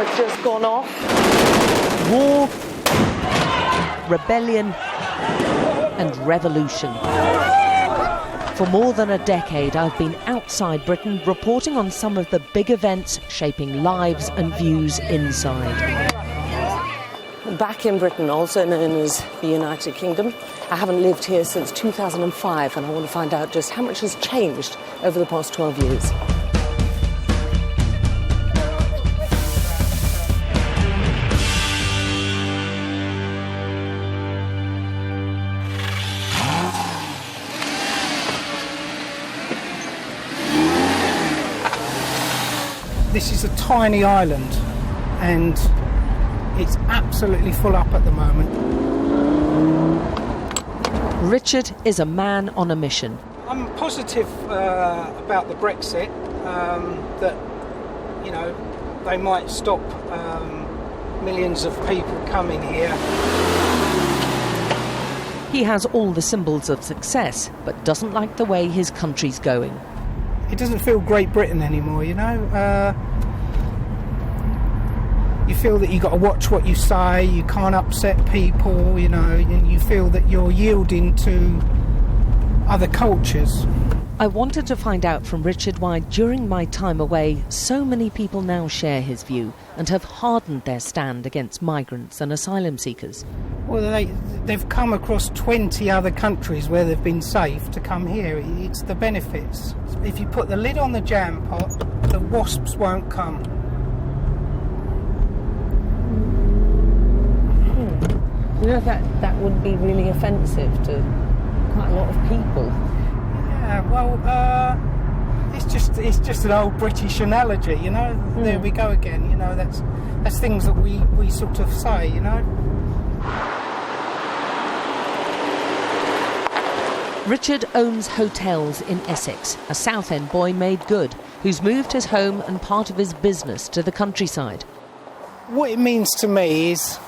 has just gone off. War, rebellion and revolution. For more than a decade, I've been outside Britain reporting on some of the big events shaping lives and views inside. Back in Britain, also known as the United Kingdom, I haven't lived here since 2005, and I want to find out just how much has changed over the past 12 years. This is a tiny island, and it's absolutely full up at the moment. Richard is a man on a mission. I'm positive about the Brexit, that, you know, they might stop millions of people coming here. He has all the symbols of success, but doesn't like the way his country's going. It doesn't feel Great Britain anymore, you know. You feel that you've got to watch what you say, you can't upset people, you know, and you feel that you're yielding to other cultures. I wanted to find out from Richard why, during my time away, so many people now share his view and have hardened their stand against migrants and asylum seekers. Well, they've come across 20 other countries where they've been safe to come here. It's the benefits. If you put the lid on the jam pot, the wasps won't come. You know, that would be really offensive to quite a lot of people. Yeah, well, it's just an old British analogy, you know. There we go again, you know. That's things that we sort of say, you know. Richard owns hotels in Essex, a Southend boy made good, who's moved his home and part of his business to the countryside. What it means to me is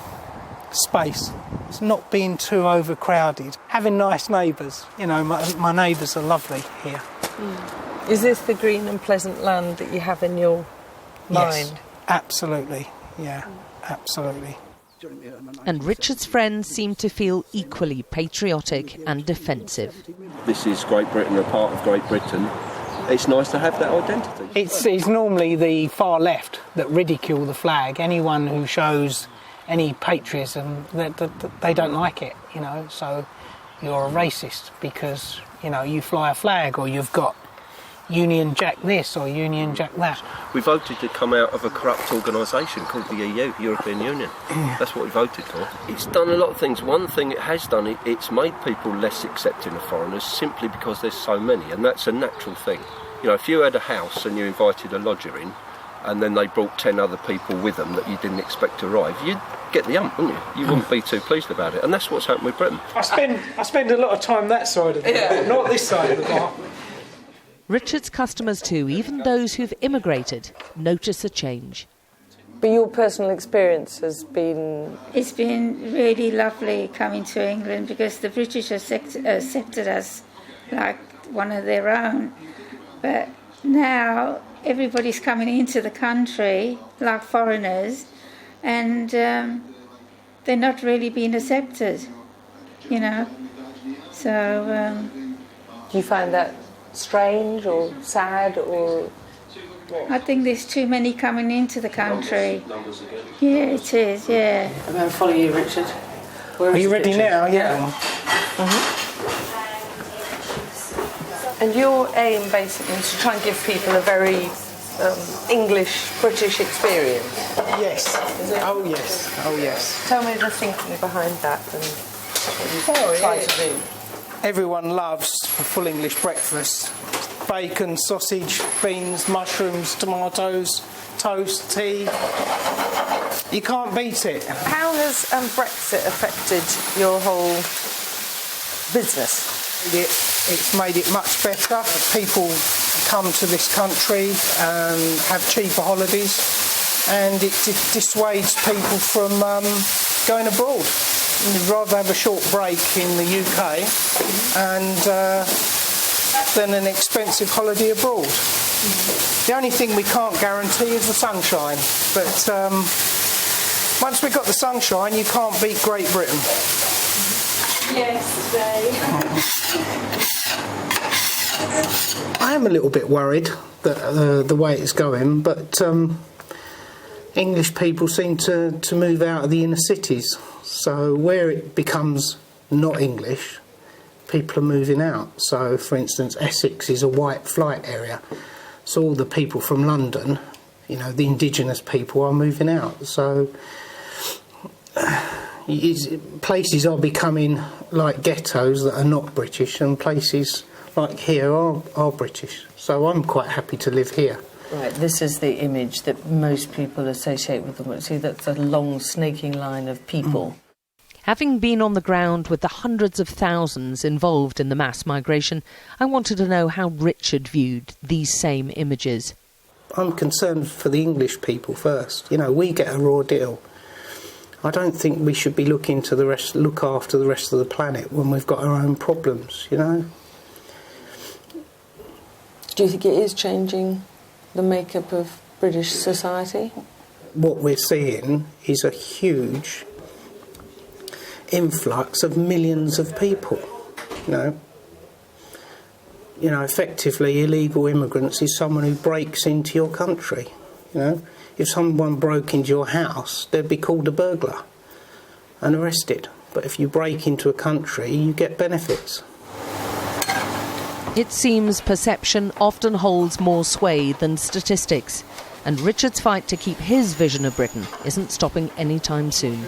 space. It's not being too overcrowded. Having nice neighbours. You know, my neighbours are lovely here. Is this the green and pleasant land that you have in your mind? Yes, absolutely. Yeah, absolutely. And Richard's friends seem to feel equally patriotic and defensive. This is Great Britain, a part of Great Britain. It's nice to have that identity. It's normally the far left that ridicule the flag. Anyone who shows any patriotism, they don't like it, you know. So you're a racist because, you know, you fly a flag, or you've got Union Jack this or Union Jack that. We voted to come out of a corrupt organisation called the EU, European Union. That's what we voted for. It's done a lot of things. One thing it has done, it's made people less accepting of foreigners simply because there's so many, and that's a natural thing. You know, if you had a house and you invited a lodger in, and then they brought 10 other people with them that you didn't expect to arrive, you'd get the hump, wouldn't you? You wouldn't be too pleased about it, and that's what's happened with Britain. I spend a lot of time that side of the bar, not this side of the bar. Richard's customers too, even those who've immigrated, notice a change. But your personal experience has been... It's been really lovely coming to England because the British accepted us like one of their own. But now everybody's coming into the country like foreigners, and they're not really being accepted, you know. So... Do you find that strange or sad or what? I think there's too many coming into the country. Yeah, it is, yeah. I'm going to follow you, Richard. Are you ready now? Yeah. And your aim basically is to try and give people a very English, British experience? Yes. Is it? Oh yes. Oh yes. Tell me the thinking behind that and what you try to do. Everyone loves a full English breakfast. Bacon, sausage, beans, mushrooms, tomatoes, toast, tea. You can't beat it. How has Brexit affected your whole business? It's made it much better. People come to this country and have cheaper holidays, and it dissuades people from going abroad. You'd rather have a short break in the UK and than an expensive holiday abroad. The only thing we can't guarantee is the sunshine. But once we've got the sunshine, you can't beat Great Britain. Yesterday. I am a little bit worried that the way it's going, but English people seem to move out of the inner cities. So where it becomes not English, people are moving out. So, for instance, Essex is a white flight area. So all the people from London, you know, the indigenous people are moving out. So places are becoming like ghettos that are not British, and places like here are British. So I'm quite happy to live here. Right, this is the image that most people associate with them. See, that's a long snaking line of people. Having been on the ground with the hundreds of thousands involved in the mass migration, I wanted to know how Richard viewed these same images. I'm concerned for the English people first. You know, we get a raw deal. I don't think we should be look after the rest of the planet when we've got our own problems, you know. Do you think it is changing the makeup of British society? What we're seeing is a huge influx of millions of people, you know, effectively illegal immigrants is someone who breaks into your country, you know. If someone broke into your house, they'd be called a burglar and arrested. But if you break into a country, you get benefits. It seems perception often holds more sway than statistics, and Richard's fight to keep his vision of Britain isn't stopping anytime soon.